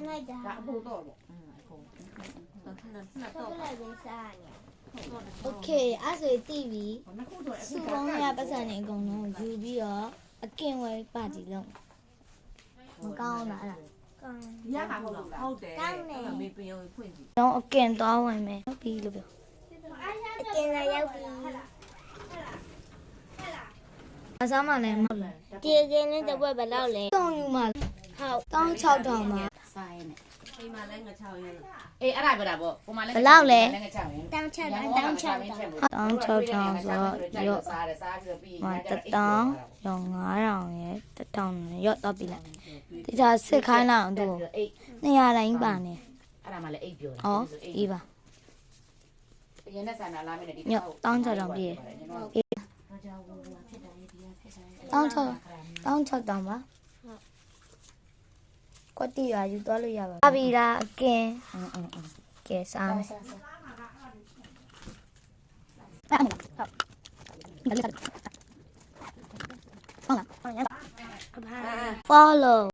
လိုက်တာ ဒါအဖို့တော့ပေါ့ ဆက်လိုက်ပဲစားနေโอเคအဲ့ဆိုတိပြီ နှစ်ခုဆို စုပေါင်းရပတ်စံနေအကုန်လုံးယူပြီးတော့အကင်ဝဲပါတီလုံးမကောင်းလားအဲ့ဒါကောင်း ရတာဟုတ်လားဟုတ်တယ်မေးပင်ရောဖွင့်ကြည့် တော့အကင်သွားဝင်မယ်ဟုတ်ပြီလို့ပြောအကင်လည်းရောက်ပြီအစားမလည်းမဟုတ်လားဒီကင်နဲ့တစ်ပွဲဘယ်လောက်လဲတောင်းယူမှာဟုတ်တောင်း6000ပါ စားရင်အိမ်မှာလည်းငါ6ရင်အေးအဲ့ဒါပဲဒါပေါ့ဟိုမှာလည်း ဘယ်လောက်လဲ လည်းငါ6ရင် တောင်း6000 တောင်း6တောင်း6ဆိုရော့စားတယ်စားပြီးပြီး 1000ရော9000ရဲ့1000ရော့တော့ပြီလားဒီစားစစ်ခိုင်းလောက်သူ့200တိုင်းပါနေ အဲ့ဒါမှလည်းအိတ်ပြောတာ ဩအေးပါ ရင်းနဲ့ဆန္ဒလာမယ်ဒီ ညတောင်း6000ပြည့်တောင်း6000ပါကွက်တီရွာယူသွားလို့ရပါပြီလားအကင်ကဲစားမယ်ဟုတ်လား follow